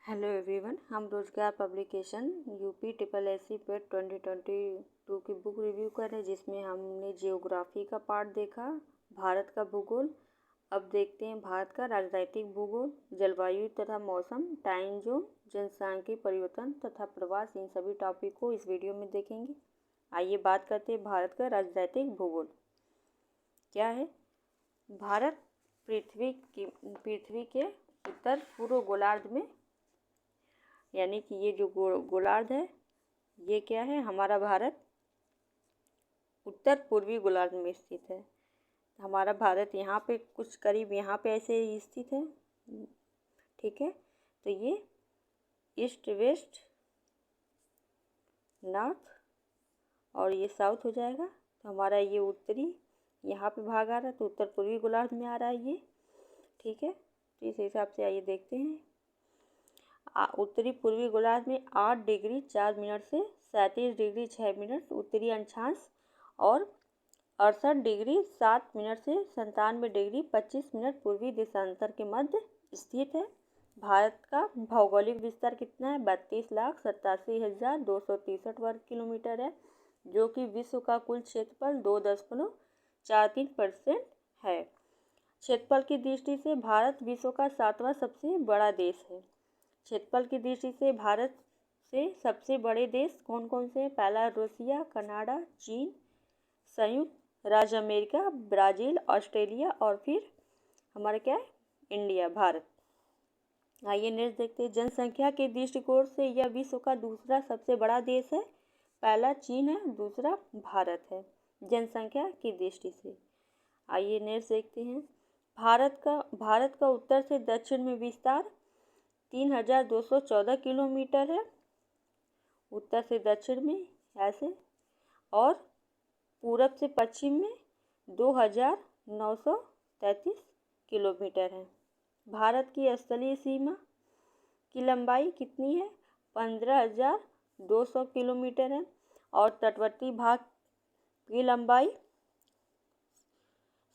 Hello everyone, हम रोजगार publication UP triple S पेट 2022 की बुक रिव्यू कर रहे हैं, जिसमें हमने जियोग्राफी का पार्ट देखा, भारत का भूगोल। अब देखते हैं भारत का राजनीतिक भूगोल, जलवायु तथा मौसम, टाइम जोन, जनसांख्यिकीय परिवर्तन तथा प्रवास। इन सभी टॉपिक को इस वीडियो में देखेंगे। आइए बात करते हैं भारत का राजनीतिक भूगोल क्या है। भारत पृथ्वी के उत्तर पूर्व गोलार्ध में, यानी कि ये जो गोलार्ध है, ये क्या है, हमारा भारत उत्तर पूर्वी गोलार्ध में स्थित है। हमारा भारत यहाँ पे कुछ करीब यहाँ पे ऐसे ही स्थित है, ठीक है। तो ये ईस्ट वेस्ट नॉर्थ और ये साउथ हो जाएगा। तो हमारा ये उत्तरी यहाँ पे भाग आ रहा है, तो उत्तर पूर्वी गोलार्ध में आ रहा है ये, ठीक है। तो इस हिसाब से आइए देखते हैं। उत्तरी पूर्वी गोलार्ध में 8 डिग्री 4 मिनट से 37 डिग्री 6 मिनट उत्तरी अक्षांश और 68 डिग्री 7 मिनट से 97 डिग्री 25 मिनट पूर्वी देशांतर के मध्य स्थित है। भारत का भौगोलिक विस्तार कितना है? 32,87,263 वर्ग किलोमीटर है, जो कि विश्व का कुल क्षेत्रफल 2.43% है। क्षेत्रफल की दृष्टि से भारत विश्व का 7वां सबसे बड़ा देश है। क्षेत्रफल की दृष्टि से भारत से सबसे बड़े देश कौन कौन से हैं? पहला रूसिया, कनाडा, चीन, संयुक्त राज्य अमेरिका, ब्राज़ील, ऑस्ट्रेलिया और फिर हमारा क्या है, इंडिया, भारत। आइए नेक्स्ट देखते हैं। जनसंख्या के दृष्टिकोण से यह विश्व का दूसरा सबसे बड़ा देश है। पहला चीन है, दूसरा भारत है जनसंख्या की दृष्टि से। आइए नेक्स्ट देखते हैं। भारत का उत्तर से दक्षिण में विस्तार 3,214 किलोमीटर है, उत्तर से दक्षिण में ऐसे, और पूरब से पश्चिम में 2,933 किलोमीटर है। भारत की स्थलीय सीमा की लंबाई कितनी है? 15,200 किलोमीटर है और तटवर्ती भाग की लंबाई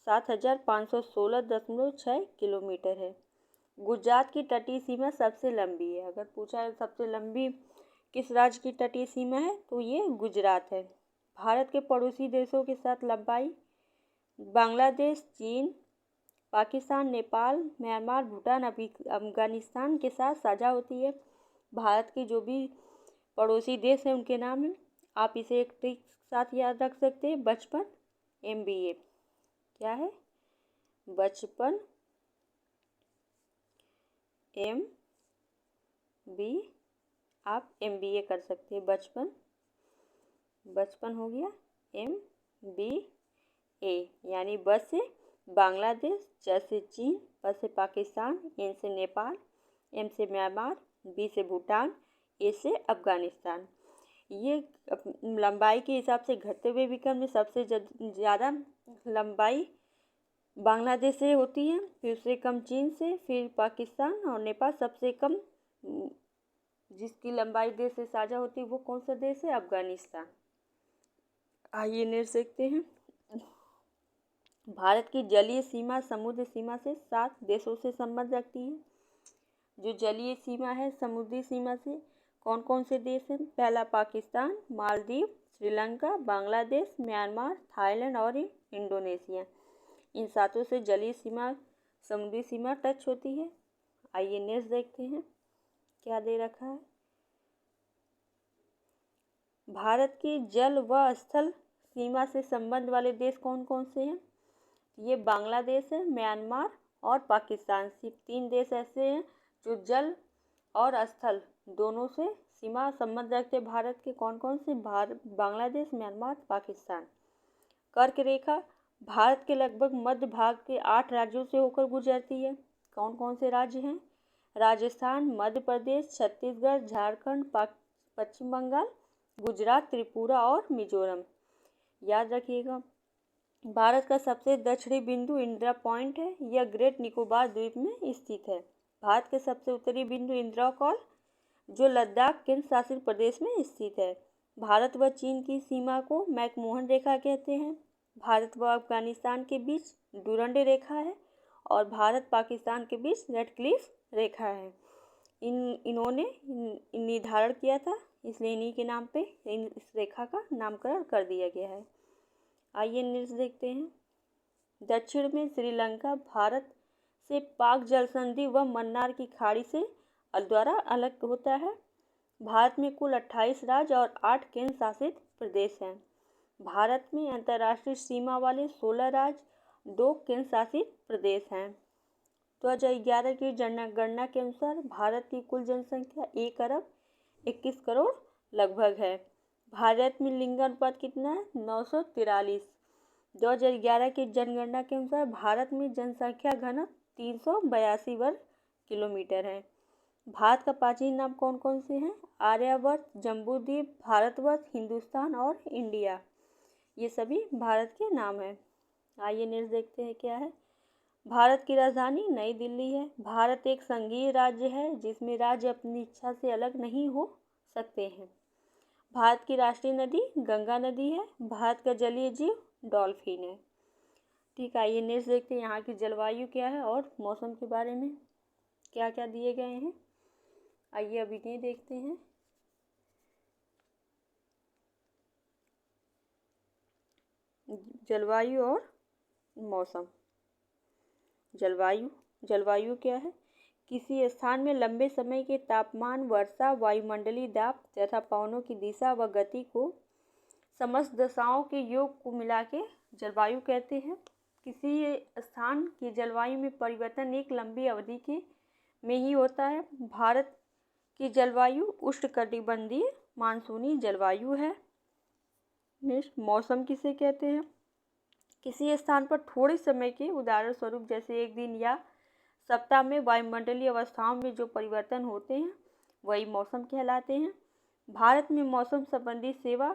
7,516.6 किलोमीटर है। गुजरात की तटीय सीमा सबसे लंबी है। अगर पूछा है सबसे लंबी किस राज्य की तटीय सीमा है, तो ये गुजरात है। भारत के पड़ोसी देशों के साथ लंबाई बांग्लादेश, चीन, पाकिस्तान, नेपाल, म्यांमार, भूटान, अफगानिस्तान के साथ साझा होती है। भारत के जो भी पड़ोसी देश हैं उनके नाम हैं, आप इसे एक ट्रिक साथ याद रख सकते हैं। बचपन MBA क्या है? बचपन MB, आप MBA कर सकते हैं। बचपन हो गया MBA, यानी ब से बांग्लादेश, च से चीन, प से पाकिस्तान, N से नेपाल, M से म्यांमार, B से भूटान, A से अफगानिस्तान। ये लंबाई के हिसाब से घटते हुए विक्रम में सबसे ज़्यादा लंबाई बांग्लादेश से होती है, फिर उससे कम चीन से, फिर पाकिस्तान और नेपाल। सबसे कम जिसकी लंबाई देश से साझा होती है वो कौन सा देश है? अफगानिस्तान। आइए नेक्स्ट देखते हैं। भारत की जलीय सीमा समुद्र सीमा से 7 देशों से संबंध रखती है। जो जलीय सीमा है समुद्री सीमा से कौन कौन से देश हैं? पहला पाकिस्तान, मालदीव, श्रीलंका, बांग्लादेश, म्यांमार, थाईलैंड और इंडोनेशिया। इन 7 से जलीय सीमा समुद्री सीमा टच होती है। आइए नेक्स्ट देखते हैं क्या दे रखा है। भारत की जल व स्थल सीमा से संबंध वाले देश कौन कौन से हैं? ये बांग्लादेश है, म्यांमार और पाकिस्तान। सिर्फ 3 देश ऐसे हैं जो जल और स्थल दोनों से सीमा संबंध रखते हैं भारत के। कौन कौन से? बांग्लादेश, म्यांमार, पाकिस्तान। कर्क रेखा भारत के लगभग मध्य भाग के 8 राज्यों से होकर गुजरती है। कौन कौन से राज्य हैं? राजस्थान, मध्य प्रदेश, छत्तीसगढ़, झारखंड, पश्चिम बंगाल, गुजरात, त्रिपुरा और मिजोरम। याद रखिएगा। भारत का सबसे दक्षिणी बिंदु इंदिरा पॉइंट है, यह ग्रेट निकोबार द्वीप में स्थित है। भारत के सबसे उत्तरी बिंदु इंदिरा कॉल, जो लद्दाख केंद्र शासित प्रदेश में स्थित है। भारत व चीन की सीमा को मैकमोहन रेखा कहते हैं। भारत व अफगानिस्तान के बीच डुरंड रेखा है और भारत पाकिस्तान के बीच रेडक्लिफ रेखा है। इन्होंने निर्धारण किया था, इसलिए इन्हीं के नाम पे इस रेखा का नामकरण कर दिया गया है। आइए नेक्स्ट देखते हैं। दक्षिण में श्रीलंका भारत से पाक जल संधि व मन्नार की खाड़ी से द्वारा अलग होता है। भारत में कुल 28 राज्य और 8 केंद्र शासित प्रदेश हैं। भारत में अंतर्राष्ट्रीय सीमा वाले 16 राज्य, 2 केंद्र शासित प्रदेश हैं। 2011 की जनगणना के अनुसार भारत की कुल जनसंख्या 1 अरब 21 करोड़ लगभग है। भारत में लिंग अनुपात कितना है? 943। 2011 की जनगणना के अनुसार भारत में जनसंख्या घनत्व 382 वर्ग किलोमीटर है। भारत का प्राचीन नाम कौन कौन से हैं? आर्यावर्त, जम्बूद्वीप, भारतवर्ष, हिंदुस्तान और इंडिया, ये सभी भारत के नाम हैं। आइए नेक्स्ट देखते हैं क्या है। भारत की राजधानी नई दिल्ली है। भारत एक संघीय राज्य है जिसमें राज्य अपनी इच्छा से अलग नहीं हो सकते हैं। भारत की राष्ट्रीय नदी गंगा नदी है। भारत का जलीय जीव डॉल्फिन है। ठीक है, आइए नेक्स्ट देखते हैं यहाँ की जलवायु क्या है और मौसम के बारे में क्या क्या दिए गए हैं। आइए अभी नहीं देखते हैं। जलवायु और मौसम। जलवायु क्या है? किसी स्थान में लंबे समय के तापमान, वर्षा, वायुमंडलीय दाब तथा पवनों की दिशा व गति को समस्त दशाओं के योग को मिला के जलवायु कहते हैं। किसी स्थान की जलवायु में परिवर्तन एक लंबी अवधि के में ही होता है। भारत की जलवायु उष्णकटिबंधीय मानसूनी जलवायु है। नेक्स्ट, मौसम किसे कहते हैं? किसी स्थान पर थोड़े समय के, उदाहरण स्वरूप जैसे एक दिन या सप्ताह में वायुमंडलीय अवस्थाओं में जो परिवर्तन होते हैं वही मौसम कहलाते हैं। भारत में मौसम संबंधी सेवा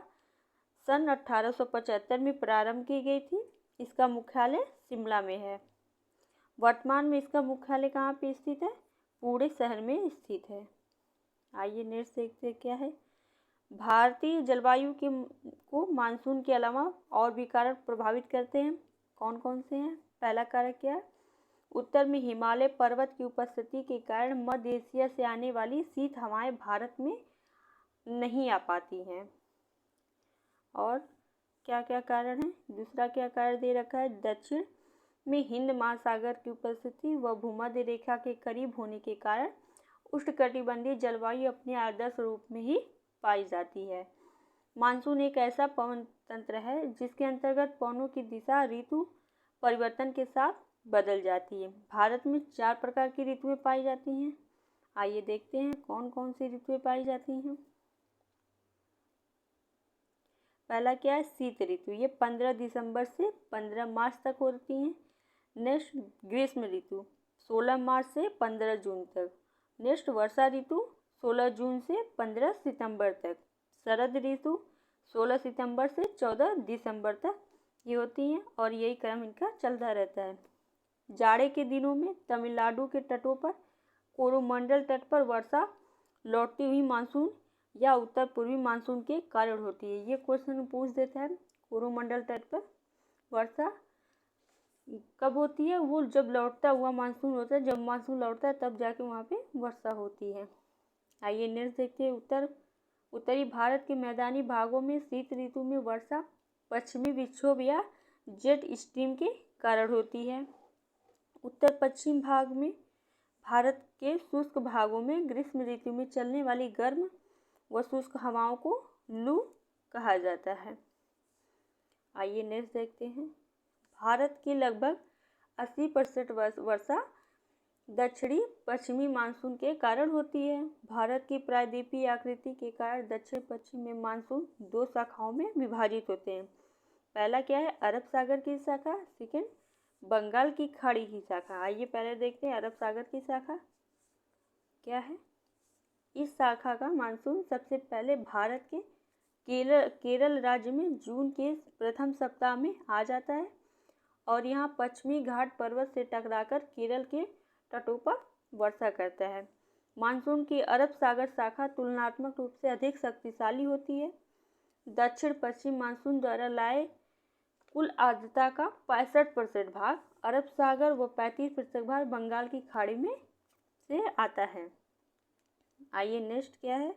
सन 1875 में प्रारंभ की गई थी। इसका मुख्यालय शिमला में है। वर्तमान में इसका मुख्यालय कहाँ पे स्थित है? पुणे शहर में स्थित है। आइए नेक्स्ट देखते हैं क्या है। भारतीय जलवायु को मानसून के अलावा और भी कारक प्रभावित करते हैं। कौन कौन से हैं? पहला कारक क्या है? उत्तर में हिमालय पर्वत की उपस्थिति के कारण मध्य एशिया से आने वाली शीत हवाएं भारत में नहीं आ पाती हैं। और क्या क्या कारण है? दूसरा क्या कारण दे रखा है? दक्षिण में हिंद महासागर की उपस्थिति व भूमध्य रेखा के करीब होने के कारण उष्णकटिबंधीय जलवायु अपने आदर्श रूप में ही पाई जाती है। मानसून एक ऐसा पवन तंत्र है जिसके अंतर्गत पवनों की दिशा ऋतु परिवर्तन के साथ बदल जाती है। भारत में 4 प्रकार की ऋतुएं पाई जाती हैं। आइए देखते हैं कौन कौन सी ऋतुएं पाई जाती हैं। पहला क्या है? शीत ऋतु, ये 15 दिसंबर से 15 मार्च तक होती हैं। नेक्स्ट, ग्रीष्म ऋतु 16 मार्च से 15 जून तक। नेक्स्ट, वर्षा ऋतु 16 जून से 15 सितंबर तक। शरद ऋतु 16 सितंबर से 14 दिसंबर तक ये होती हैं और यही क्रम इनका चलता रहता है। जाड़े के दिनों में तमिलनाडु के तटों पर कोरोमंडल तट पर वर्षा लौटती हुई मानसून या उत्तर पूर्वी मानसून के कारण होती है। ये क्वेश्चन पूछ देता है, कोरोमंडल तट पर वर्षा कब होती है? वो जब लौटता हुआ मानसून होता है, जब मानसून लौटता है तब जाके वहाँ पे वर्षा होती है। आइए नेक्स्ट देखते हैं। उत्तरी भारत के मैदानी भागों में शीत ऋतु में वर्षा पश्चिमी विक्षोभ या जेट स्ट्रीम के कारण होती है। उत्तर पश्चिम भाग में भारत के शुष्क भागों में ग्रीष्म ऋतु में चलने वाली गर्म व शुष्क हवाओं को लू कहा जाता है। आइए नेक्स्ट देखते हैं। भारत की लगभग 80% वर्षा दक्षिणी पश्चिमी मानसून के कारण होती है। भारत की प्रायद्वीपीय आकृति के कारण दक्षिण पश्चिम में मानसून 2 शाखाओं में विभाजित होते हैं। पहला क्या है? अरब सागर की शाखा। सेकेंड, बंगाल की खाड़ी की शाखा। आइए पहले देखते हैं अरब सागर की शाखा क्या है। इस शाखा का मानसून सबसे पहले भारत के केरल राज्य में जून के प्रथम सप्ताह में आ जाता है और यहाँ पश्चिमी घाट पर्वत से टकराकर केरल के तटों पर वर्षा करता है। मानसून की अरब सागर शाखा तुलनात्मक रूप से अधिक शक्तिशाली होती है। दक्षिण पश्चिम मानसून द्वारा लाए कुल आर्द्रता का 65% भाग अरब सागर व 35% भाग बंगाल की खाड़ी में से आता है। आइए नेक्स्ट क्या है,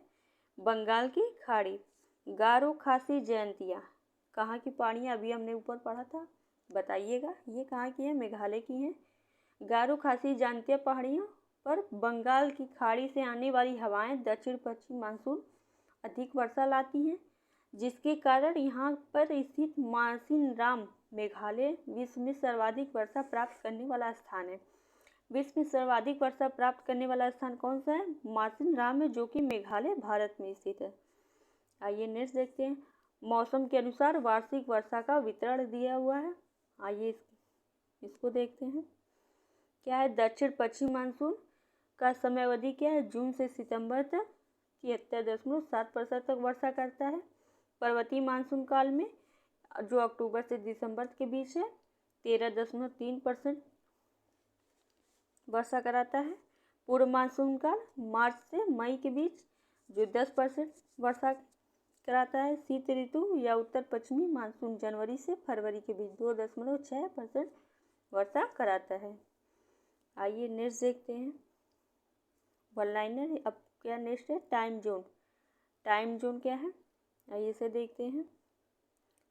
बंगाल की खाड़ी। गारो खासी जयंतिया कहाँ की पहाड़ियाँ, अभी हमने ऊपर पढ़ा था, बताइएगा ये कहाँ की है, मेघालय की हैं। गारो खासी जयंतिया पहाड़ियों पर बंगाल की खाड़ी से आने वाली हवाएं दक्षिण पश्चिम मानसून अधिक वर्षा लाती हैं, जिसके कारण यहाँ पर स्थित मासिन राम मेघालय विश्व में सर्वाधिक वर्षा प्राप्त करने वाला स्थान है। विश्व में सर्वाधिक वर्षा प्राप्त करने वाला स्थान कौन सा है, मासिन राम है, जो कि मेघालय भारत में स्थित है। आइए नेक्स्ट देखते हैं, मौसम के अनुसार वार्षिक वर्षा का वितरण दिया हुआ है। आइए इसको देखते हैं, क्या है, दक्षिण पश्चिम मानसून का समय अवधि क्या है, जून से सितंबर तक 73.7% तक वर्षा करता है। पर्वतीय मानसून काल में जो अक्टूबर से दिसंबर के बीच है 13.3% वर्षा कराता है। पूर्व मानसून काल मार्च से मई के बीच जो 10% वर्षा कराता है। शीत ऋतु या उत्तर पश्चिमी मानसून जनवरी से फरवरी के बीच 2.6% वर्षा कराता है। आइए नेक्स्ट देखते हैं, वन लाइनर। अब क्या नेक्स्ट है, टाइम जोन। टाइम जोन क्या है, आइए इसे देखते हैं।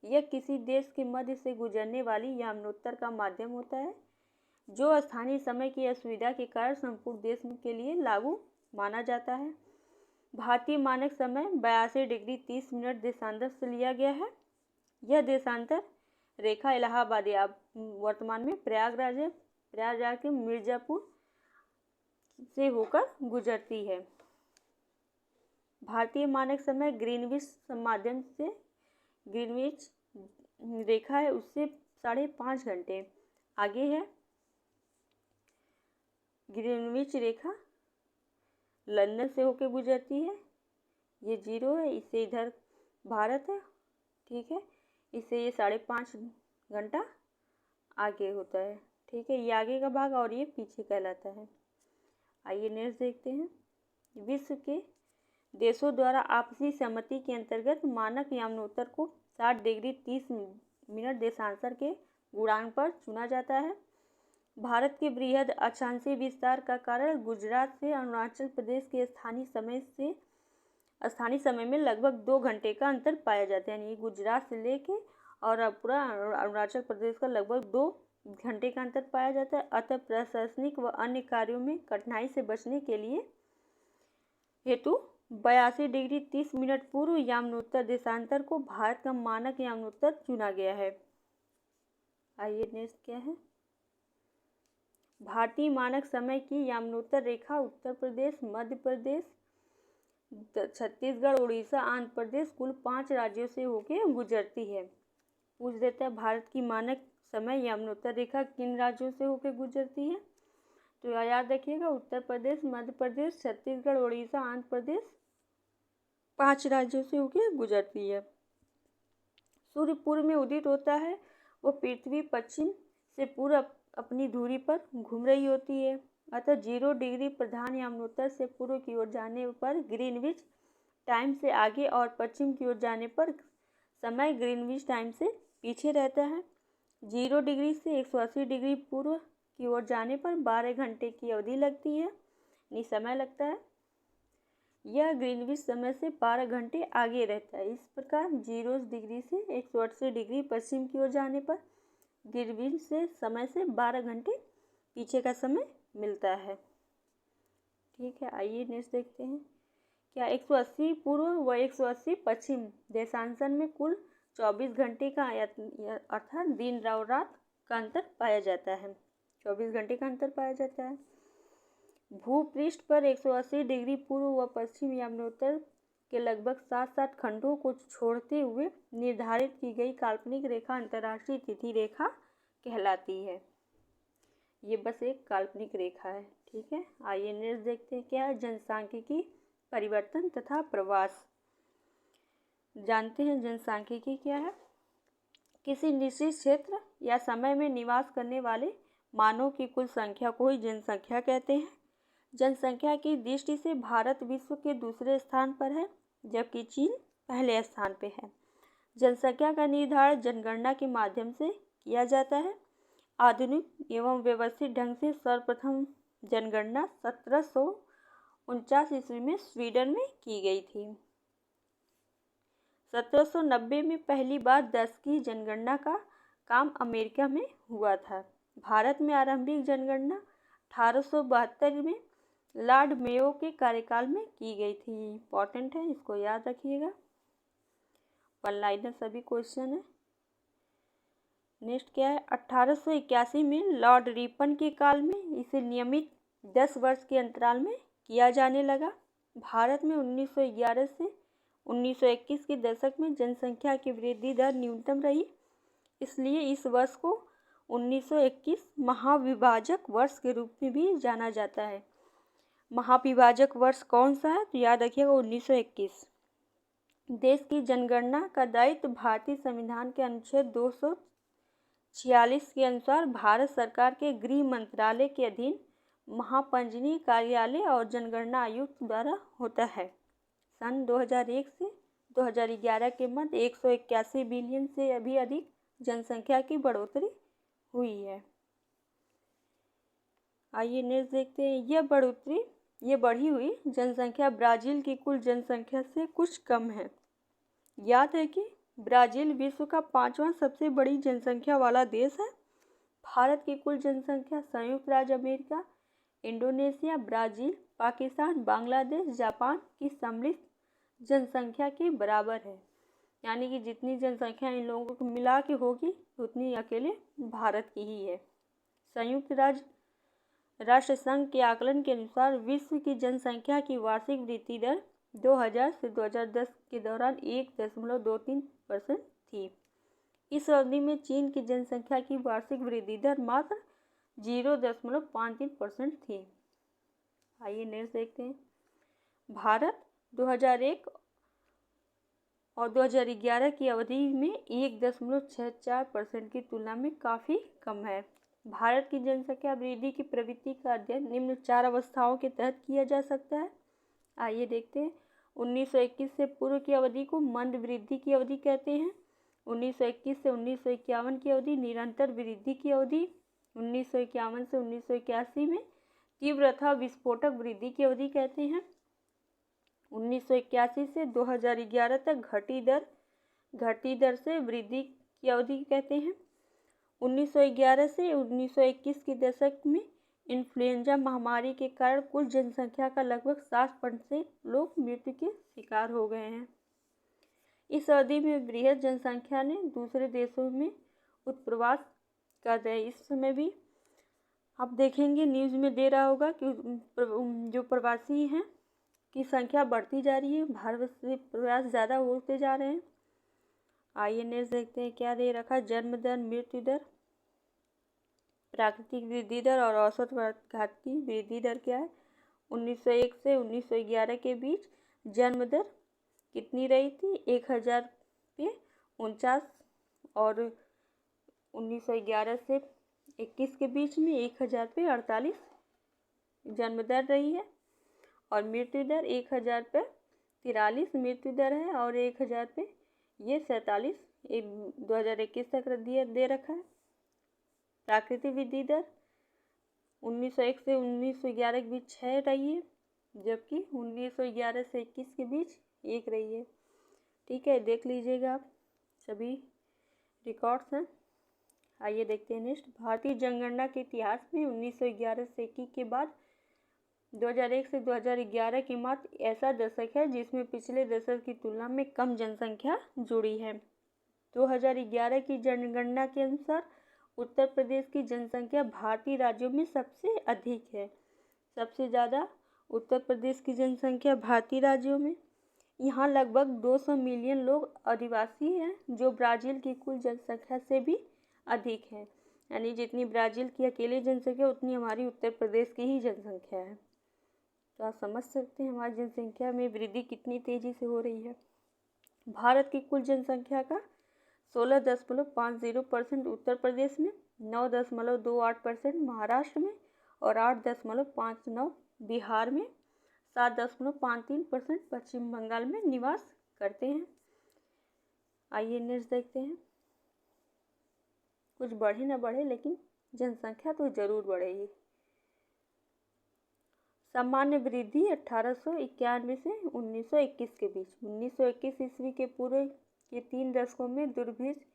यह किसी देश के मध्य से गुजरने वाली यमुनोत्तर का माध्यम होता है, जो स्थानीय समय की असुविधा के कारण संपूर्ण देश के लिए लागू माना जाता है। भारतीय मानक समय 82 डिग्री 30 मिनट देशांतर से लिया गया है। यह देशांतर रेखा इलाहाबाद या वर्तमान में प्रयागराज है, प्रयागराज के मिर्जापुर से होकर गुजरती है। भारतीय मानक समय ग्रीनविच माध्यम से ग्रीनविच रेखा है, उससे 5.5 घंटे आगे है। ग्रीनविच रेखा लंदन से होकर गुजरती है, ये 0 है, इससे इधर भारत है, ठीक है, इससे ये 5.5 घंटा आगे होता है, ठीक है, ये आगे का भाग और ये पीछे कहलाता है। आइए नेक्स्ट देखते हैं, विश्व के देशों द्वारा आपसी सहमति के अंतर्गत मानक यमुनोत्तर को 60 डिग्री 30 मिनट देशांतर के गुणांक पर चुना जाता है। भारत के बृहद अक्षांशीय विस्तार का कारण गुजरात से अरुणाचल प्रदेश के स्थानीय समय में लगभग 2 घंटे का अंतर पाया जाता है। यानी गुजरात से लेके और पूरा अरुणाचल प्रदेश का लगभग 2 घंटे का अंतर पाया जाता है। अतः प्रशासनिक व अन्य कार्यों में कठिनाई से बचने के लिए हेतु 82 डिग्री 30 मिनट पूर्व यमुनोत्तर देशांतर को भारत का मानक यमुनोत्तर चुना गया है। आइए नेक्स्ट क्या है, भारतीय मानक समय की यमुनोत्तर रेखा उत्तर प्रदेश, मध्य प्रदेश, छत्तीसगढ़, उड़ीसा, आंध्र प्रदेश कुल 5 राज्यों से होकर गुजरती है। पूछ देता है भारत की मानक समय यमुनोत्तर रेखा किन राज्यों से होकर गुजरती है, तो याद रखिएगा उत्तर प्रदेश, मध्य प्रदेश, छत्तीसगढ़, उड़ीसा, आंध्र प्रदेश 5 राज्यों से होकर गुजरती है। सूर्य पूर्व में उदित होता है, वो पृथ्वी पश्चिम से पूर्व अपनी धुरी पर घूम रही होती है। अतः 0 डिग्री प्रधान यमुनोत्तर से पूर्व की ओर जाने पर ग्रीनविच टाइम से आगे और पश्चिम की ओर जाने पर समय ग्रीनविच टाइम से पीछे रहता है। 0 डिग्री से 180 डिग्री पूर्व की ओर जाने पर 12 घंटे की अवधि लगती है, यानी समय लगता है। यह ग्रीनविच समय से 12 घंटे आगे रहता है। इस प्रकार 0 डिग्री से 180 डिग्री पश्चिम की ओर जाने पर ग्रीनविच से समय से 12 घंटे पीछे का समय मिलता है, ठीक है। आइए नेक्स्ट देखते हैं, क्या 180 पूर्व व 180 पश्चिम देशांतर में कुल 24 घंटे का अर्थात दिन और रात का अंतर पाया जाता है। 24 घंटे का अंतर पाया जाता है। भूपृष्ठ पर 180 डिग्री पूर्व व पश्चिम यमुनोत्तर के लगभग 7 खंडों को छोड़ते हुए निर्धारित की गई काल्पनिक रेखा अंतर्राष्ट्रीय तिथि रेखा कहलाती है। ये बस एक काल्पनिक रेखा है, ठीक है। आइए नेक्स्ट देखते हैं, क्या है जनसांख्यिकी परिवर्तन तथा प्रवास। जानते हैं जनसांख्यिकी क्या है, किसी निश्चित क्षेत्र या समय में निवास करने वाले मानवों की कुल संख्या को ही जनसंख्या कहते हैं। जनसंख्या की दृष्टि से भारत विश्व के दूसरे स्थान पर है, जबकि चीन पहले स्थान पर है। जनसंख्या का निर्धारण जनगणना के माध्यम से किया जाता है। आधुनिक एवं व्यवस्थित ढंग से सर्वप्रथम जनगणना 1700 1949 ईस्वी में स्वीडन में की गई थी। 1790 में पहली बार 10 की जनगणना का काम अमेरिका में हुआ था। भारत में आरंभिक जनगणना 1872 में लॉर्ड मेयो के कार्यकाल में की गई थी। इम्पॉर्टेंट है, इसको याद रखिएगा, वन लाइनर सभी क्वेश्चन है। नेक्स्ट क्या है, 1881 में लॉर्ड रिपन के काल में इसे नियमित 10 वर्ष के अंतराल में किया जाने लगा। भारत में 1911 से 1921 के दशक में जनसंख्या की वृद्धि दर न्यूनतम रही, इसलिए इस वर्ष को 1921 महाविभाजक वर्ष के रूप में भी जाना जाता है। महाविभाजक वर्ष कौन सा है, तो याद रखिएगा 1921। देश की जनगणना का दायित्व भारतीय संविधान के अनुच्छेद 246 के अनुसार भारत सरकार के गृह मंत्रालय के अधीन महापंजीयनी कार्यालय और जनगणना आयुक्त द्वारा होता है। सन 2001 से 2011 के मध्य 181 बिलियन से भी अधिक जनसंख्या की बढ़ोतरी हुई है। आइए नेक्स्ट देखते हैं, ये बढ़ी हुई जनसंख्या ब्राज़ील की कुल जनसंख्या से कुछ कम है। याद है कि ब्राज़ील विश्व का 5वां सबसे बड़ी जनसंख्या वाला देश है। भारत की कुल जनसंख्या संयुक्त राज्य America, Indonesia, Brazil, Pakistan, Bangladesh, Japan की सम्मिलित जनसंख्या के बराबर है। यानी कि जितनी जनसंख्या इन लोगों को मिला के होगी उतनी अकेले भारत की ही है। संयुक्त राष्ट्र संघ के आकलन के अनुसार विश्व की जनसंख्या की वार्षिक वृद्धि दर 2000 से 2010 के दौरान 1.23% थी। इस अवधि में चीन की जनसंख्या की वार्षिक वृद्धि दर मात्र 0.53% थी। आइए नेक्स्ट देखते हैं, भारत 2001 और 2011 की अवधि में 1.64% की तुलना में काफ़ी कम है। भारत की जनसंख्या वृद्धि की प्रवृत्ति का अध्ययन निम्न 4 अवस्थाओं के तहत किया जा सकता है। आइए देखते हैं, 1921 से पूर्व की अवधि को मंद वृद्धि की अवधि कहते हैं। 1921 से 1951 की अवधि निरंतर वृद्धि की अवधि। 1951 से 1981 में तीव्र तथा विस्फोटक वृद्धि की अवधि कहते हैं। 1981 से 2011 तक घटी दर से वृद्धि की अवधि कहते हैं। 1911 से 1921 के दशक में इन्फ्लुएंजा महामारी के कारण कुल जनसंख्या का लगभग 60% लोग मृत्यु के शिकार हो गए हैं। इस अवधि में बृहद जनसंख्या ने दूसरे देशों में उत्प्रवास कर रहे। इस समय भी आप देखेंगे न्यूज़ में दे रहा होगा कि जो प्रवासी हैं की संख्या बढ़ती जा रही है, भारत से प्रवास ज़्यादा होते जा रहे हैं। आइए नेक्स्ट देखते हैं, क्या दे रखा, जन्म दर, मृत्यु दर, प्राकृतिक वृद्धि दर और औसत घातीय वृद्धि दर क्या है। 1901 से 1911 के बीच जन्म दर कितनी रही थी, 1000 पे 49, और 1911 से 21 के बीच में 1000 पे 48 जन्म दर रही है। और मृत्यु दर 1000 पे 43 मृत्यु दर है, और 1000 पे ये 47 2021 तक दे रखा है। प्राकृतिक वृद्धि दर 1901 से 1911 के बीच 6 रही है, जबकि 1911 से 21 के बीच 1 रही है। ठीक है, देख लीजिएगा आप, सभी रिकॉर्ड्स हैं। आइए देखते हैं नेक्स्ट, भारतीय जनगणना के इतिहास में 1911 से 21 के बाद 2001 से 2011 की मात्र ऐसा दशक है जिसमें पिछले दशक की तुलना में कम जनसंख्या जुड़ी है। 2011 की जनगणना के अनुसार उत्तर प्रदेश की जनसंख्या भारतीय राज्यों में सबसे अधिक है। सबसे ज़्यादा उत्तर प्रदेश की जनसंख्या भारतीय राज्यों में। यहाँ लगभग 200 मिलियन लोग आदिवासी हैं, जो ब्राज़ील की कुल जनसंख्या से भी अधिक है। यानी जितनी ब्राज़ील की अकेले जनसंख्या उतनी हमारी उत्तर प्रदेश की ही जनसंख्या है। तो आप समझ सकते हैं हमारी जनसंख्या में वृद्धि कितनी तेज़ी से हो रही है। भारत की कुल जनसंख्या का 16.50% उत्तर प्रदेश में, 9.28% महाराष्ट्र में और 8.59 बिहार में, 7.53% पश्चिम बंगाल में निवास करते हैं। आइए नेक्स्ट देखते हैं, कुछ बढ़े ना बढ़े लेकिन जनसंख्या तो ज़रूर बढ़ेगी। सामान्य वृद्धि 1891 से 1921 के बीच। 1921 ईस्वी के पूर्व के 3 दशकों में दुर्भिक्ष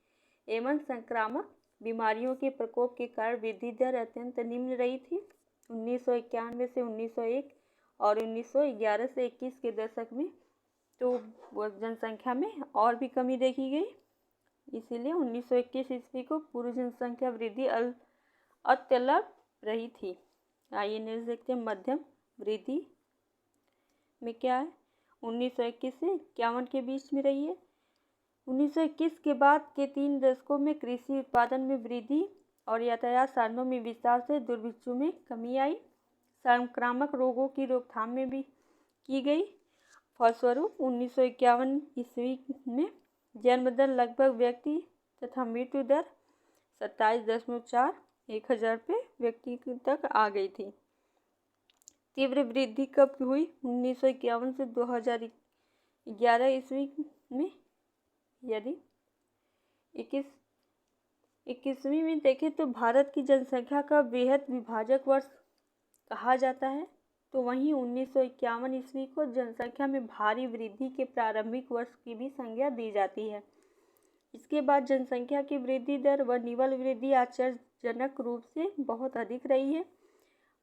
एवं संक्रामक बीमारियों के प्रकोप के कारण वृद्धि दर अत्यंत निम्न रही थी। 1991 से 1901 और 1911 से 21 के दशक में तो जनसंख्या में और भी कमी देखी गई। इसीलिए 1921 ईस्वी को पूर्व जनसंख्या वृद्धि अत्यल्प रही थी। आइए नेक्स्ट देखते हैं मध्यम वृद्धि में क्या है। 1921 से 51 के बीच में रही है। 1921 के बाद के 3 दशकों में कृषि उत्पादन में वृद्धि और यातायात साधनों में विस्तार से दुर्भिक्षों में कमी आई। संक्रामक रोगों की रोकथाम में भी की गई। फलस्वरूप 1951 ईस्वी में जन्म दर लगभग व्यक्ति तथा मृत्यु दर 27.4 1000 पे व्यक्ति तक आ गई थी। तीव्र वृद्धि कब हुई? 1951 से 2011 ईस्वी में। यदि 21वीं में देखें तो भारत की जनसंख्या का वृहद विभाजक वर्ष कहा जाता है, तो वहीं 1951 ईस्वी को जनसंख्या में भारी वृद्धि के प्रारंभिक वर्ष की भी संज्ञा दी जाती है। इसके बाद जनसंख्या की वृद्धि दर व निवल वृद्धि आश्चर्यजनक रूप से बहुत अधिक रही है।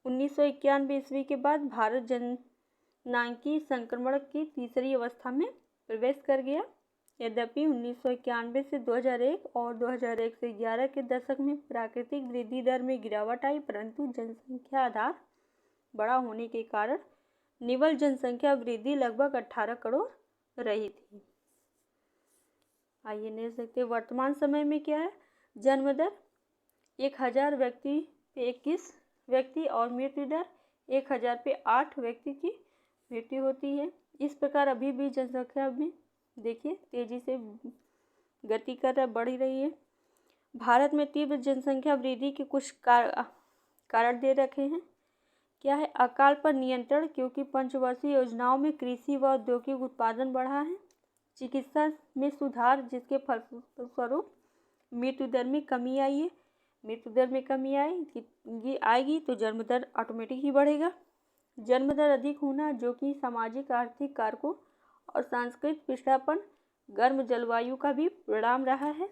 1991 ईस्वी के बाद भारत जननांकीय संक्रमण की तीसरी अवस्था में प्रवेश कर गया। यद्यपि 1991 से 2001 और 2001 से 11 के दशक में प्राकृतिक वृद्धि दर में गिरावट आई, परंतु जनसंख्या आधार बड़ा होने के कारण निवल जनसंख्या वृद्धि लगभग 18 करोड़ रही थी। आइए नेक्स्ट देखते हैं वर्तमान समय में क्या है। जन्म दर 1000 व्यक्ति पे 21 व्यक्ति और मृत्यु दर 1000 पे 8 व्यक्ति की मृत्यु होती है। इस प्रकार अभी भी जनसंख्या में देखिए तेजी से गति कर बढ़ रही है। भारत में तीव्र जनसंख्या वृद्धि के कुछ कारण दे रखे हैं। क्या है? अकाल पर नियंत्रण, क्योंकि पंचवर्षीय योजनाओं में कृषि व औद्योगिक उत्पादन बढ़ा है। चिकित्सा में सुधार, जिसके फलस्वरूप मृत्यु दर में कमी आई है। मृत्यु दर में कमी आएगी तो जन्म दर ऑटोमेटिक ही बढ़ेगा। जन्म दर अधिक होना, जो कि सामाजिक आर्थिक कारकों और सांस्कृतिक पिछड़ापन, गर्म जलवायु का भी परिणाम रहा है।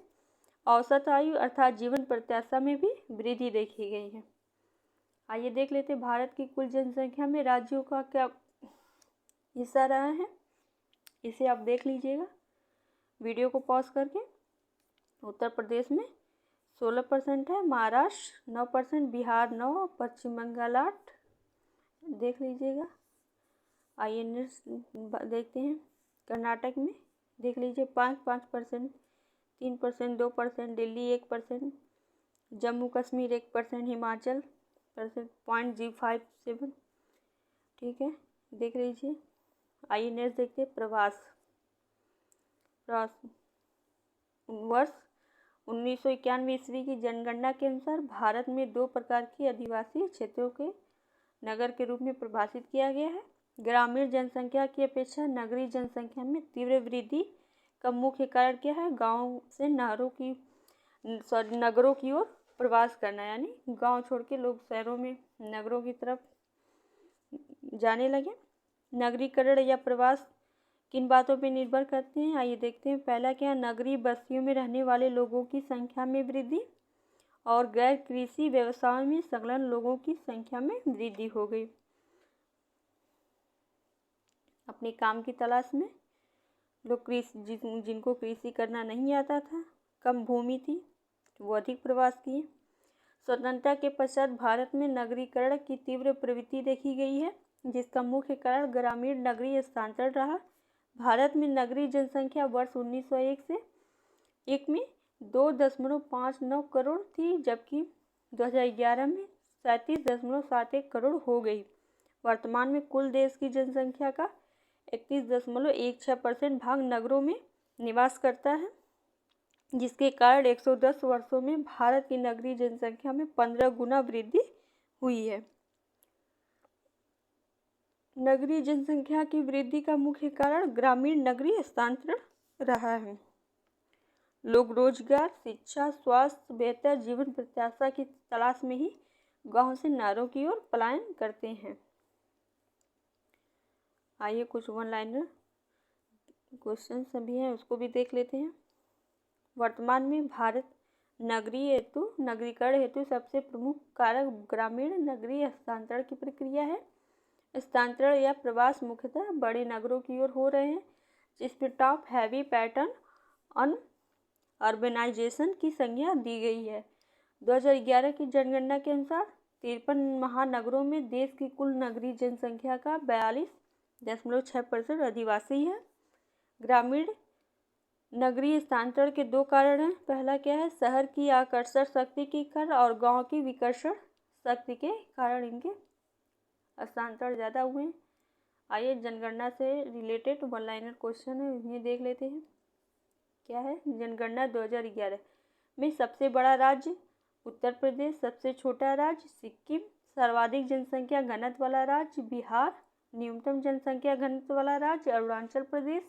औसत आयु अर्थात जीवन प्रत्याशा में भी वृद्धि देखी गई है। आइए देख लेते हैं भारत की कुल जनसंख्या में राज्यों का क्या हिस्सा रहा है। इसे आप देख लीजिएगा वीडियो को पॉज करके। उत्तर प्रदेश में 16% है, महाराष्ट्र 9%, बिहार 9%, पश्चिम बंगाल 8%। देख लीजिएगा। आइए नेक्स्ट देखते हैं कर्नाटक में। देख लीजिए 5%, 3%, 2%, दिल्ली 1%, जम्मू कश्मीर 1%, हिमाचल 0.057। ठीक है, देख लीजिए। आइए नेक्स्ट देखते हैं प्रवास। वर्ष 1991 ईस्वी की जनगणना के अनुसार भारत में 2 प्रकार की आदिवासी क्षेत्रों के नगर के रूप में परिभाषित किया गया है। ग्रामीण जनसंख्या की अपेक्षा नगरीय जनसंख्या में तीव्र वृद्धि का मुख्य कारण क्या है? गाँव से नगरों की ओर प्रवास करना, यानी गांव छोड़ के लोग शहरों में नगरों की तरफ जाने लगे। नगरीकरण या प्रवास किन बातों पर निर्भर करते हैं? आइए देखते हैं। पहला क्या है? नगरीय बस्तियों में रहने वाले लोगों की संख्या में वृद्धि और गैर कृषि व्यवसायों में संलग्न लोगों की संख्या में वृद्धि हो गई। अपने काम की तलाश में लोग जिनको कृषि करना नहीं आता था, कम भूमि थी, वो अधिक प्रवास किए। स्वतंत्रता के पश्चात भारत में नगरीकरण की तीव्र प्रवृत्ति देखी गई है, जिसका मुख्य कारण ग्रामीण नगरीय स्थानांतरण रहा। भारत में नगरीय जनसंख्या वर्ष 1901 में 2.59 करोड़ थी, जबकि 2011 में 37.71 करोड़ हो गई। वर्तमान में कुल देश की जनसंख्या का 31.16% भाग नगरों में निवास करता है, जिसके कारण 110 वर्षों में भारत की नगरीय जनसंख्या में 15 गुना वृद्धि हुई है। नगरीय जनसंख्या की वृद्धि का मुख्य कारण ग्रामीण नगरीय स्थानांतरण रहा है। लोग रोजगार, शिक्षा, स्वास्थ्य, बेहतर जीवन प्रत्याशा की तलाश में ही गांव से नगरों की ओर पलायन करते हैं। आइए कुछ वन लाइनर क्वेश्चन सभी हैं उसको भी देख लेते हैं। वर्तमान में भारत नगरीकरण हेतु सबसे प्रमुख कारक ग्रामीण नगरीय हस्तांतरण की प्रक्रिया है। हस्तांतरण या प्रवास मुख्यतः बड़े नगरों की ओर हो रहे हैं, जिसमें top heavy pattern on urbanisation की संज्ञा दी गई है। 2011 की जनगणना के अनुसार 53 महानगरों में देश की कुल नगरीय जनसंख्या का 42.6% आदिवासी है। ग्रामीण नगरीय स्थानांतरण के दो कारण हैं। पहला क्या है, शहर की आकर्षण शक्ति के कारण और गांव की विकर्षण शक्ति के कारण इनके स्थानांतरण ज़्यादा हुए हैं। आइए जनगणना से रिलेटेड वन लाइनर क्वेश्चन है, इन्हें देख लेते हैं। क्या है, जनगणना 2011 में सबसे बड़ा राज्य उत्तर प्रदेश, सबसे छोटा राज्य सिक्किम, सर्वाधिक जनसंख्या घनत्व वाला राज्य बिहार, न्यूनतम जनसंख्या घनत्व वाला राज्य अरुणाचल प्रदेश,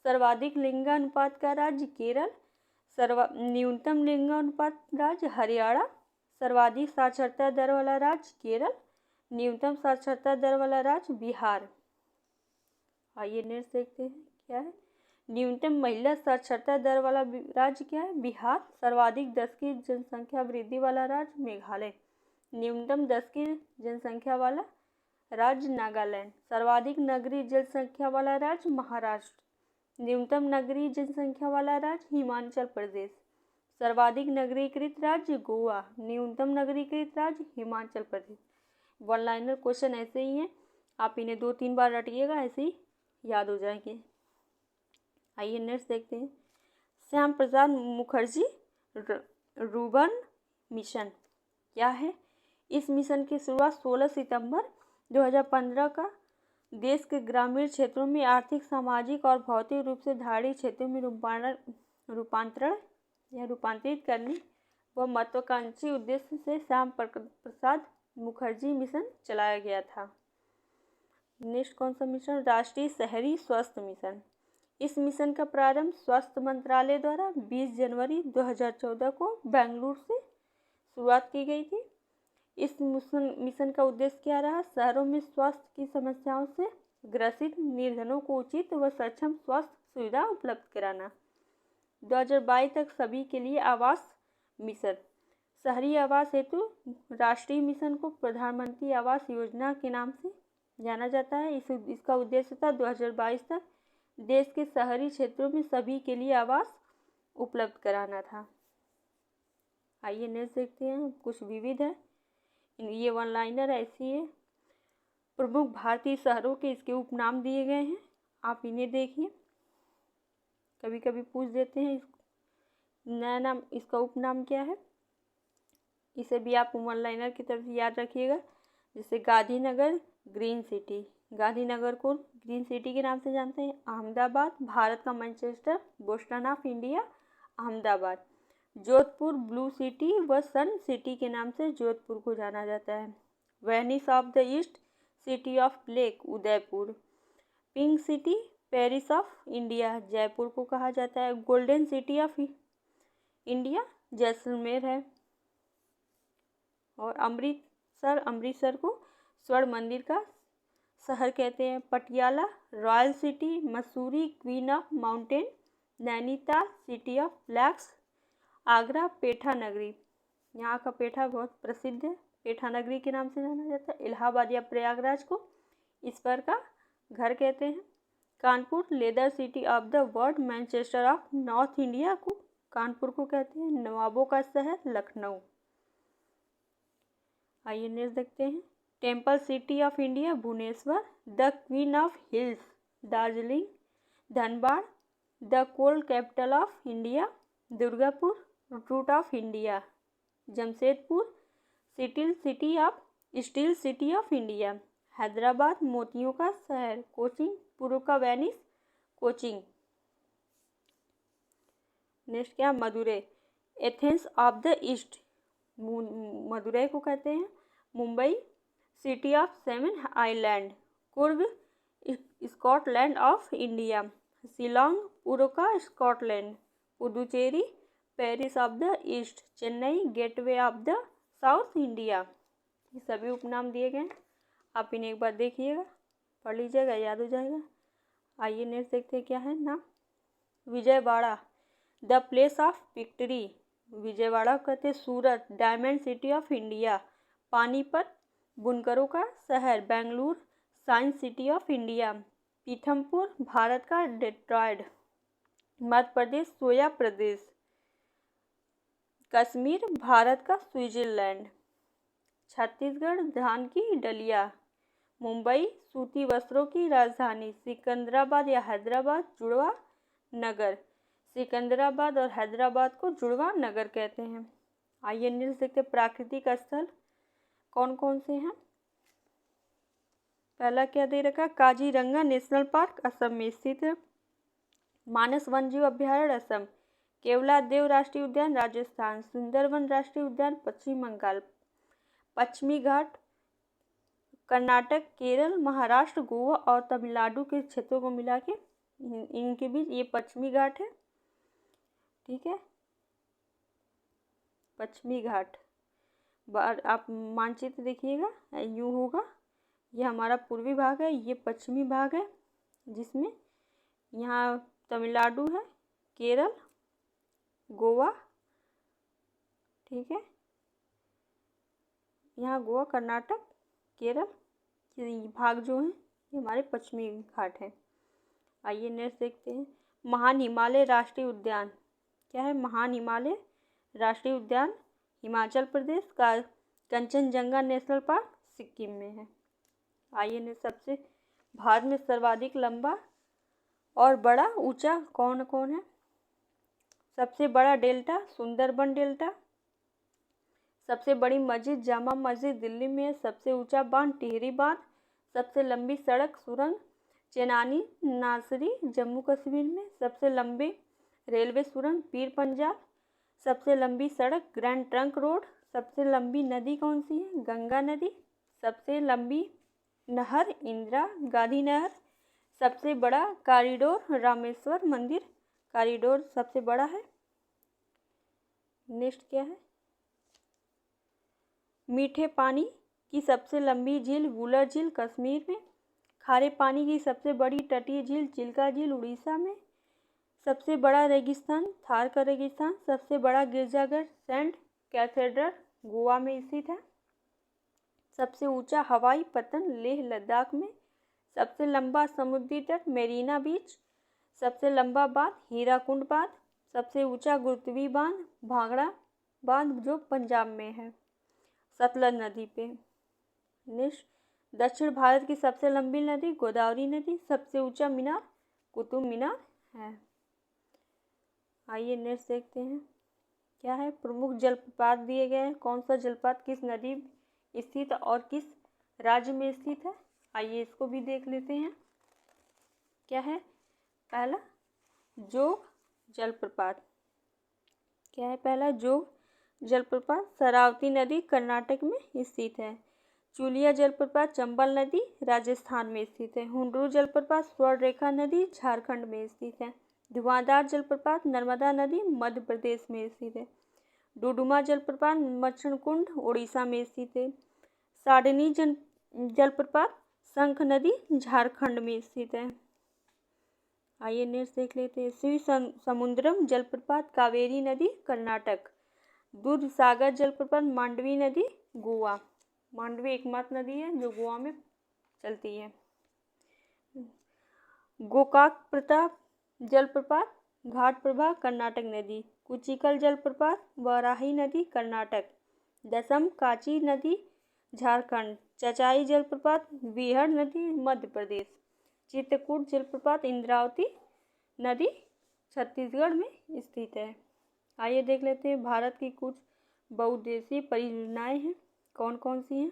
सर्वाधिक लिंगानुपात का राज्य केरल, न्यूनतम लिंगानुपात राज्य हरियाणा, सर्वाधिक साक्षरता दर वाला राज्य केरल, न्यूनतम साक्षरता दर वाला राज्य बिहार। आइए नेक्स्ट देखते हैं क्या है, न्यूनतम महिला साक्षरता दर वाला राज्य क्या है, बिहार, सर्वाधिक 10 की जनसंख्या वृद्धि वाला राज्य मेघालय, न्यूनतम 10 की जनसंख्या वाला राज्य नागालैंड, सर्वाधिक नगरीय जनसंख्या वाला राज्य महाराष्ट्र, न्यूनतम नगरीय जनसंख्या वाला राज्य हिमाचल प्रदेश, सर्वाधिक नगरीकृत राज्य गोवा, न्यूनतम नगरीकृत राज्य Himachal Pradesh. One liner question ऐसे ही हैं, आप इन्हें 2-3 बार रटिएगा, ऐसे ही याद हो जाएंगे। आइए नेक्स्ट देखते हैं, श्याम प्रसाद मुखर्जी रूर्बन मिशन क्या है। इस मिशन की शुरुआत 16 सितंबर 2015 का देश के ग्रामीण क्षेत्रों में आर्थिक, सामाजिक और भौतिक रूप से धारी क्षेत्रों में रूपांतरित करने व महत्वाकांक्षी उद्देश्य से श्याम प्रसाद मुखर्जी मिशन चलाया गया था। नेक्स्ट कौन सा मिशन, राष्ट्रीय शहरी स्वास्थ्य मिशन। इस मिशन का प्रारंभ स्वास्थ्य मंत्रालय द्वारा 20 जनवरी 2014 को बेंगलुरु से शुरुआत की गई थी। इस मिशन का उद्देश्य क्या रहा, शहरों में स्वास्थ्य की समस्याओं से ग्रसित निर्धनों को उचित व सक्षम स्वास्थ्य सुविधा उपलब्ध कराना। 2022 तक सभी के लिए आवास मिशन। शहरी आवास हेतु राष्ट्रीय मिशन को प्रधानमंत्री आवास योजना के नाम से जाना जाता है। इसका उद्देश्य था 2022 तक देश के शहरी क्षेत्रों में सभी के लिए आवास उपलब्ध कराना था। आइए नेक्स्ट देखते हैं, कुछ विविध है, ये वन लाइनर ऐसी है। प्रमुख भारतीय शहरों के इसके उपनाम दिए गए हैं, आप इन्हें देखिए, कभी कभी पूछ देते हैं नया नाम, इसका उपनाम क्या है, इसे भी आप वन लाइनर की तरफ से याद रखिएगा। जैसे गांधीनगर ग्रीन सिटी, गांधीनगर को ग्रीन सिटी के नाम से जानते हैं। अहमदाबाद भारत का Manchester, Boston of India Ahmedabad. Jodhpur blue city व सन सिटी के नाम से जोधपुर को जाना जाता है। Venice of the east, city of black Udaipur. Pink city Paris of India Jaipur को कहा जाता है। Golden city of India Jaisalmer है। और अमृतसर को स्वर्ण मंदिर का शहर कहते हैं। Patiala royal city, Mussoorie queen of mountain, Nainital city of flags, Agra petha नगरी, यहाँ का पेठा बहुत प्रसिद्ध है, पेठा नगरी के नाम से जाना जाता है। इलाहाबाद या प्रयागराज को ईश्वर का घर कहते हैं। Kanpur leather city of the world, Manchester of north India को कानपुर को कहते हैं। नवाबों का शहर लखनऊ। आइए नेक्स्ट देखते हैं, temple city of India Bhubaneswar, the queen of hills Darjeeling, Dhanbad, the coal capital of India Durgapur, Ruhr of India Jamshedpur, steel city of India Hyderabad, मोतियों का शहर कोचिंग, पूर्व का वेनिस कोचिंग। नेक्स्ट क्या, Madurai Athens of the east, Madurai को कहते हैं। Mumbai city of 7 island, Coorg Scotland of India, Shillong पूर्व का Scotland, Puducherry Paris of the east, Chennai gateway of the south India. ये सभी उपनाम दिए गए हैं, आप इन्हें एक बार देखिएगा। पढ़ लीजिएगा, याद हो जाएगा। आइए नेक्स्ट देखते हैं क्या है नाम। Vijayawada, the place of victory. Vijayawada कहते हैं Surat, diamond city of India. Panipat, बुनकरों का शहर। Bengaluru, science city of India. Pithampur, Bharat का डेट्रॉयड। मध्य प्रदेश, सोया प्रदेश। कश्मीर, भारत का स्विट्जरलैंड। छत्तीसगढ़, धान की डलिया। मुंबई, सूती वस्त्रों की राजधानी। सिकंदराबाद या हैदराबाद, जुड़वा नगर। सिकंदराबाद और हैदराबाद को जुड़वा नगर कहते हैं। आइए नेक्स्ट देखते हैं प्राकृतिक स्थल कौन कौन से हैं। पहला क्या दे रखा, काजीरंगा नेशनल पार्क असम में स्थित है। मानस वन्यजीव अभ्यारण्य असम। केवलादेव राष्ट्रीय उद्यान राजस्थान। सुंदरवन राष्ट्रीय उद्यान पश्चिम बंगाल। पश्चिमी घाट कर्नाटक, केरल, महाराष्ट्र, गोवा और तमिलनाडु के क्षेत्रों को मिला के इनके बीच ये पश्चिमी घाट है। ठीक है, पश्चिमी घाट। आप मानचित्र देखिएगा, यूँ होगा, ये हमारा पूर्वी भाग है, ये पश्चिमी भाग है, जिसमें यहाँ तमिलनाडु है, केरल, गोवा। ठीक है, यहाँ गोवा, कर्नाटक, केरल ये भाग जो हैं ये हमारे पश्चिमी घाट हैं। आइए नेक्स्ट देखते हैं महान हिमालय राष्ट्रीय उद्यान। क्या है, महान हिमालय राष्ट्रीय उद्यान हिमाचल प्रदेश का। कंचनजंगा नेशनल पार्क सिक्किम में है। आइए ने सबसे भारत में सर्वाधिक लंबा और बड़ा ऊंचा कौन कौन है। सबसे बड़ा डेल्टा सुंदरबन डेल्टा। सबसे बड़ी मस्जिद जामा मस्जिद दिल्ली में है। सबसे ऊंचा बांध टिहरी बांध। सबसे लंबी सड़क सुरंग चेनानी नासरी जम्मू कश्मीर में। सबसे लंबी रेलवे सुरंग पीर पंजाब। सबसे लंबी सड़क ग्रैंड ट्रंक रोड। सबसे लंबी नदी कौन सी है, गंगा नदी। सबसे लंबी नहर इंदिरा गांधी नहर। सबसे बड़ा कॉरिडोर रामेश्वर मंदिर कॉरिडोर सबसे बड़ा है। नेक्स्ट क्या है, मीठे पानी की सबसे लंबी झील वुलर झील कश्मीर में। खारे पानी की सबसे बड़ी तटीय झील चिल्का झील उड़ीसा में। सबसे बड़ा रेगिस्तान थार का रेगिस्तान। सबसे बड़ा गिरजाघर सेंट कैथेड्रल गोवा में स्थित है। सबसे ऊंचा हवाई पतन लेह लद्दाख में। सबसे लंबा समुद्री तट मेरीना बीच। सबसे लंबा बांध हीराकुंड बांध। सबसे ऊंचा गुरुत्वीय बांध भांगड़ा बांध जो पंजाब में है सतलज नदी पे। नेक्स्ट, दक्षिण भारत की सबसे लंबी नदी गोदावरी नदी। सबसे ऊंचा मीनार कुतुब मीनार है। आइए नेक्स्ट देखते हैं क्या है, प्रमुख जलप्रपात दिए गए हैं। कौन सा जलप्रपात किस नदी स्थित और किस राज्य में स्थित है। आइए इसको भी देख लेते हैं। क्या है, पहला जोग जलप्रपात। क्या है पहला, जोग जलप्रपात शरावती नदी कर्नाटक में स्थित है। चुलिया जलप्रपात चंबल नदी राजस्थान में स्थित है। हुंडरू जलप्रपात स्वर्णरेखा नदी झारखंड में स्थित है। धुआंधार जलप्रपात नर्मदा नदी मध्य प्रदेश में स्थित है। डुडुमा जलप्रपात मच्छकुंड उड़ीसा में स्थित है। साडनी जलप्रपात शंख नदी झारखंड में स्थित है। आइए नेक्स्ट देख लेते हैं, शिव समुद्रम जलप्रपात कावेरी नदी कर्नाटक। दूध सागर जलप्रपात मांडवी नदी गोवा। मांडवी एकमात्र नदी है जो गोवा में चलती है। गोकाक प्रताप जलप्रपात घाट प्रभा कर्नाटक नदी। कुचिकल जलप्रपात वाराही नदी कर्नाटक। दसम काची नदी झारखंड। चचाई जलप्रपात बीहड़ नदी मध्य प्रदेश। चित्रकूट जलप्रपात इंद्रावती नदी छत्तीसगढ़ में स्थित है। आइए देख लेते हैं भारत की कुछ बहुउद्देशीय परियोजनाएं हैं। कौन कौन सी हैं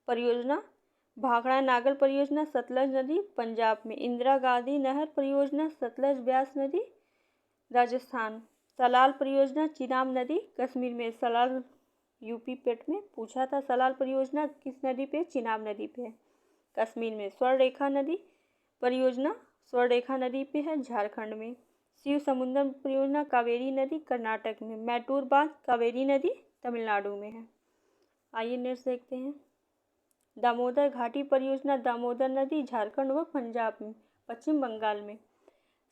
परियोजना, भाखड़ा नागल परियोजना सतलज नदी पंजाब में। इंदिरा गांधी नहर परियोजना सतलज ब्यास नदी राजस्थान। सलाल परियोजना चिनाब नदी कश्मीर में। सलाल यूपी पेट में पूछा था, सलाल परियोजना किस नदी पे, चिनाब नदी पे है कश्मीर में। स्वर्णरेखा नदी परियोजना स्वर्णरेखा नदी पे है झारखंड में। शिव समुद्रम परियोजना कावेरी नदी कर्नाटक में। मैटूर बांध कावेरी नदी तमिलनाडु में है। आइए नेक्स्ट देखते हैं दामोदर घाटी परियोजना दामोदर नदी झारखंड व पंजाब में, पश्चिम बंगाल में।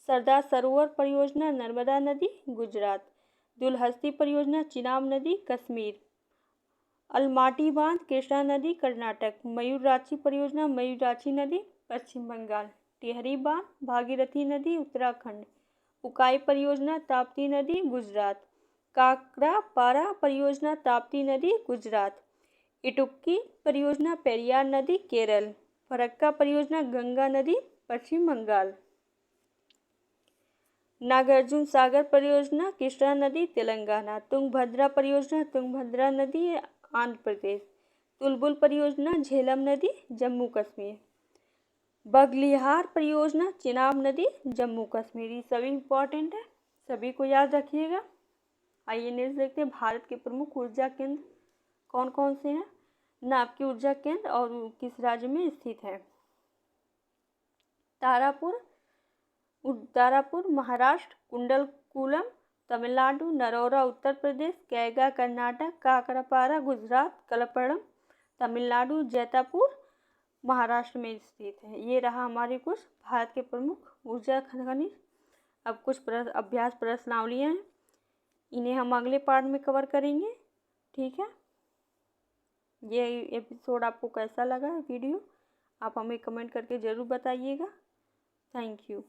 सरदार सरोवर परियोजना नर्मदा नदी गुजरात। दुलहस्ती परियोजना चिनाब नदी कश्मीर। अलमाटी बांध कृष्णा नदी कर्नाटक। मयूराक्षी परियोजना मयूराक्षी नदी पश्चिम बंगाल। टिहरी बांध भागीरथी नदी उत्तराखंड। उकाई परियोजना ताप्ती नदी गुजरात। काकरापारा परियोजना ताप्ती नदी गुजरात। इटुक्की परियोजना पेरियार नदी केरल। फरक्का परियोजना गंगा नदी पश्चिम बंगाल। नागार्जुन सागर परियोजना कृष्णा नदी तेलंगाना। तुंगभद्रा परियोजना तुंगभद्रा नदी आंध्र प्रदेश। तुलबुल परियोजना झेलम नदी जम्मू कश्मीर। बगलिहार परियोजना चिनाब नदी जम्मू कश्मीर। ये सभी इम्पॉर्टेंट है, सभी को याद रखिएगा। आइए नेक्स्ट देखते हैं, भारत के प्रमुख ऊर्जा केंद्र कौन कौन से हैं। नाभिकीय ऊर्जा केंद्र और किस राज्य में स्थित है। तारापुर महाराष्ट्र। कुंडलकुलम तमिलनाडु। नरोरा उत्तर प्रदेश। कैगा कर्नाटक। काकरापारा गुजरात। कलपड़म तमिलनाडु। जैतापुर महाराष्ट्र में स्थित है। ये रहा हमारे कुछ भारत के प्रमुख ऊर्जा खनिज। अब कुछ अभ्यास प्रश्नावलियाँ हैं, इन्हें हम अगले पार्ट में कवर करेंगे। ठीक है, ये एपिसोड आपको कैसा लगा वीडियो, आप हमें कमेंट करके ज़रूर बताइएगा। Thank you.